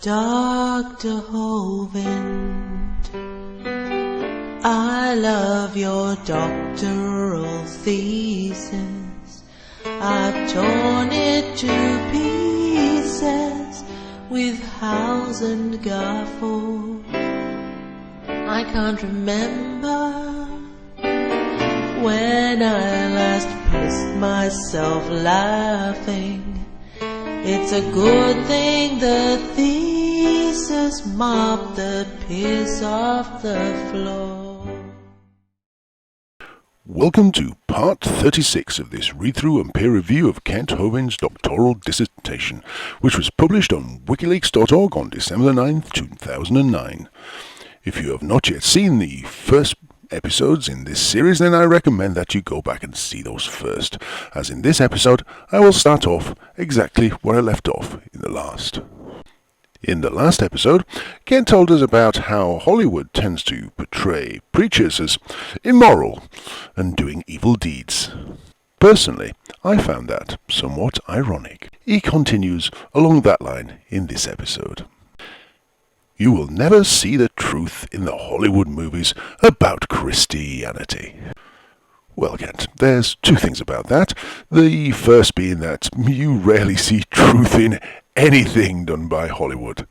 Dr. Hovind, I love your doctoral thesis. I've torn it to pieces with house and gaffle. I can't remember when I last pissed myself laughing. It's a good thing the thesis mopped the piss off the floor. Welcome to part 36 of this read-through and peer review of Kent Hovind's doctoral dissertation, which was published on wikileaks.org on December 9th, 2009. If you have not yet seen the first episodes in this series, then I recommend that you go back and see those first, as in this episode I will start off exactly where I left off in the last. In the last episode, Kent told us about how Hollywood tends to portray preachers as immoral and doing evil deeds. Personally, I found that somewhat ironic. He continues along that line in this episode. You will never see the truth in the Hollywood movies about Christianity. Well, Kent, there's two things about that. The first being that you rarely see truth in anything done by Hollywood.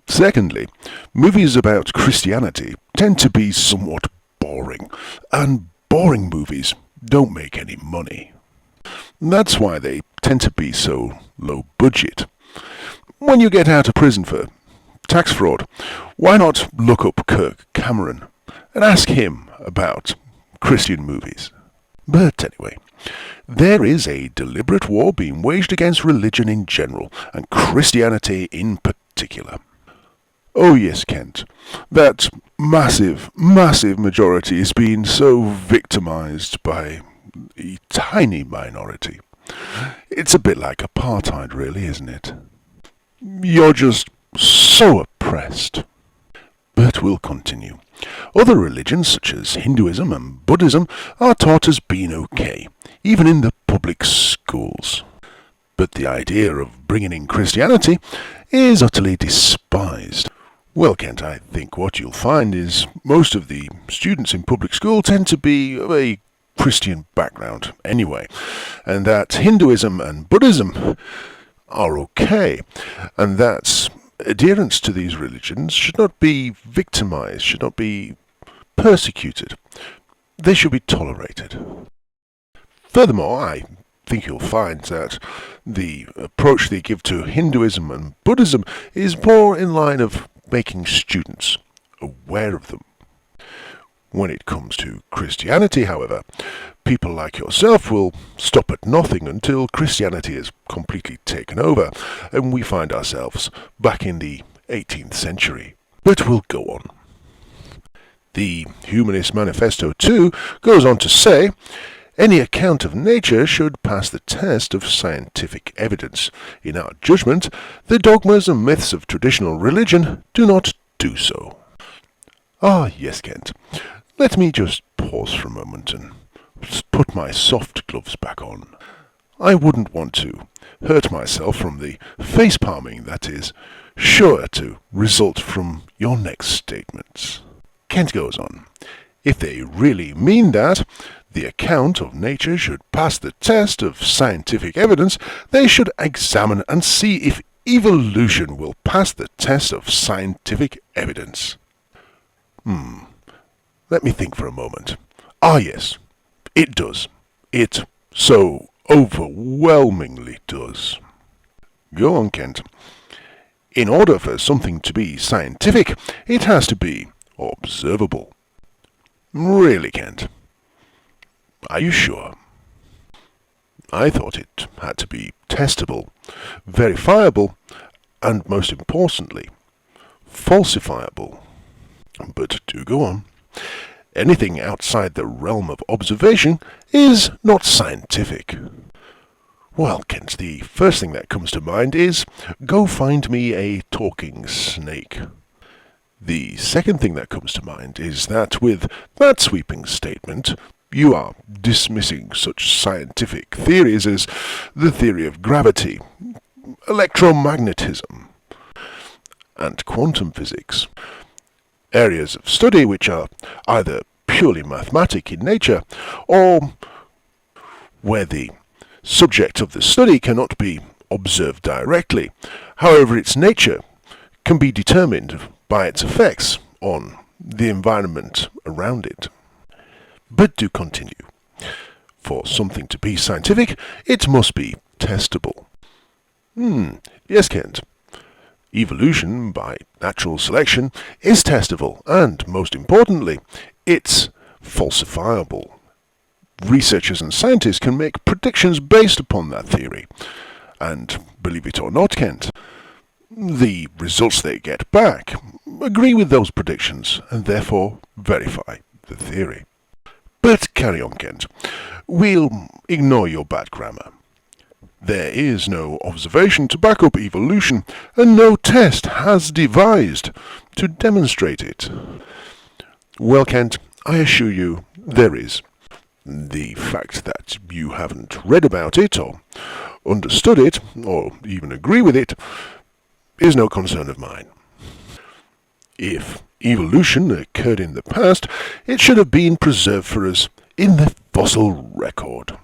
Secondly, movies about Christianity tend to be somewhat boring, and boring movies don't make any money. That's why they tend to be so low budget. When you get out of prison for tax fraud, why not look up Kirk Cameron and ask him about Christian movies? But anyway, there is a deliberate war being waged against religion in general, and Christianity in particular. Oh yes, Kent, that massive majority is being so victimized by a tiny minority. It's a bit like apartheid, really, isn't it? You're just so oppressed. But we'll continue. Other religions, such as Hinduism and Buddhism, are taught as being okay, even in the public schools. But the idea of bringing in Christianity is utterly despised. Well, Kent, I think what you'll find is most of the students in public school tend to be of a Christian background anyway, and that Hinduism and Buddhism are okay, and that adherents to these religions should not be victimized, should not be persecuted. They should be tolerated. Furthermore, I think you'll find that the approach they give to Hinduism and Buddhism is more in line of making students aware of them. When it comes to Christianity, however, people like yourself will stop at nothing until Christianity is completely taken over, and we find ourselves back in the 18th century. But we'll go on. The Humanist Manifesto, too, goes on to say, any account of nature should pass the test of scientific evidence. In our judgment, the dogmas and myths of traditional religion do not do so. Ah, yes, Kent. Let me just pause for a moment and put my soft gloves back on. I wouldn't want to hurt myself from the face-palming that is sure to result from your next statements. Kent goes on. If they really mean that the account of nature should pass the test of scientific evidence, they should examine and see if evolution will pass the test of scientific evidence. Let me think for a moment. Ah, yes, it does. It so overwhelmingly does. Go on, Kent. In order for something to be scientific, it has to be observable. Really, Kent? Are you sure? I thought it had to be testable, verifiable, and most importantly, falsifiable. But do go on. Anything outside the realm of observation is not scientific. Well, Kent, the first thing that comes to mind is, go find me a talking snake. The second thing that comes to mind is that with that sweeping statement, you are dismissing such scientific theories as the theory of gravity, electromagnetism, and quantum physics. Areas of study which are either purely mathematic in nature, or where the subject of the study cannot be observed directly. However, its nature can be determined by its effects on the environment around it. But do continue. For something to be scientific, it must be testable. Yes, Kent. Evolution by natural selection is testable, and most importantly, it's falsifiable. Researchers and scientists can make predictions based upon that theory. And believe it or not, Kent, the results they get back agree with those predictions and therefore verify the theory. But carry on, Kent. We'll ignore your bad grammar. There is no observation to back up evolution, and no test has devised to demonstrate it. Well, Kent, I assure you there is. The fact that you haven't read about it, or understood it, or even agree with it, is no concern of mine. If evolution occurred in the past, it should have been preserved for us in the fossil record.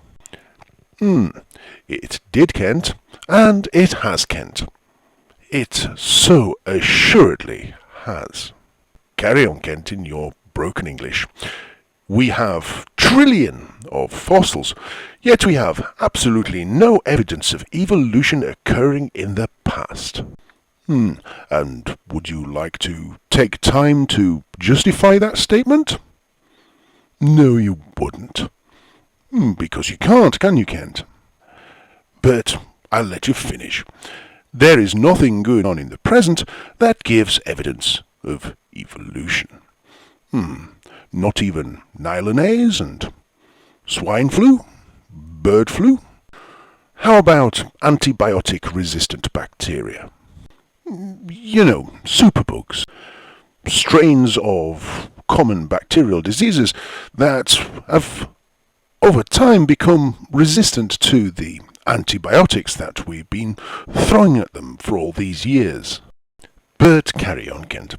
It did, Kent, and it has, Kent. It so assuredly has. Carry on, Kent, in your broken English. We have trillion of fossils, yet we have absolutely no evidence of evolution occurring in the past. And would you like to take time to justify that statement? No, you wouldn't. Because you can't, can you, Kent? But I'll let you finish. There is nothing going on in the present that gives evidence of evolution. Not even Nylonase and swine flu? Bird flu? How about antibiotic-resistant bacteria? You know, superbugs. Strains of common bacterial diseases that have over time become resistant to the antibiotics that we've been throwing at them for all these years. But carry on, Kent.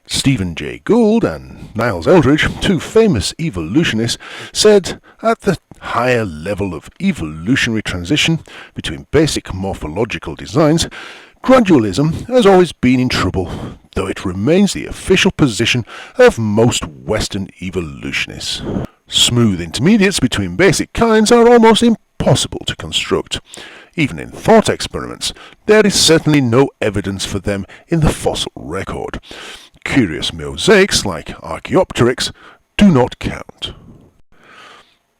Stephen Jay Gould and Niles Eldredge, two famous evolutionists, said at the higher level of evolutionary transition between basic morphological designs, gradualism has always been in trouble, though it remains the official position of most Western evolutionists. Smooth intermediates between basic kinds are almost impossible to construct. Even in thought experiments, there is certainly no evidence for them in the fossil record. Curious mosaics like Archaeopteryx do not count.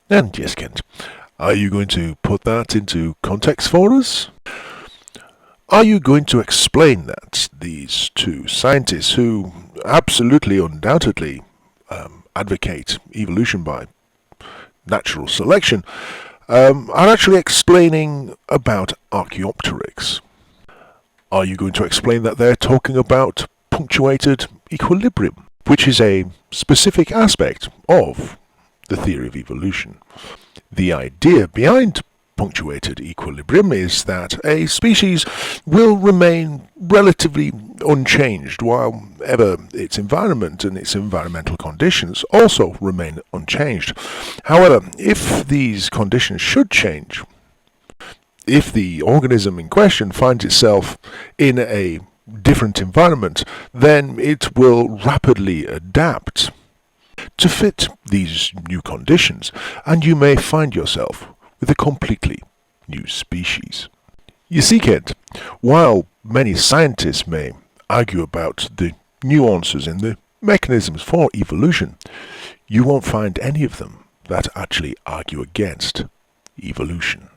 And yes, Kent, are you going to put that into context for us? Are you going to explain that these two scientists who absolutely undoubtedly advocate evolution by natural selection are actually explaining about Archaeopteryx? Are you going to explain that they're talking about punctuated equilibrium, which is a specific aspect of the theory of evolution? The idea behind punctuated equilibrium is that a species will remain relatively unchanged while ever its environment and its environmental conditions also remain unchanged. However, if these conditions should change, if the organism in question finds itself in a different environment, then it will rapidly adapt to fit these new conditions, and you may find yourself with a completely new species. You see, Kent, while many scientists may argue about the nuances in the mechanisms for evolution, you won't find any of them that actually argue against evolution.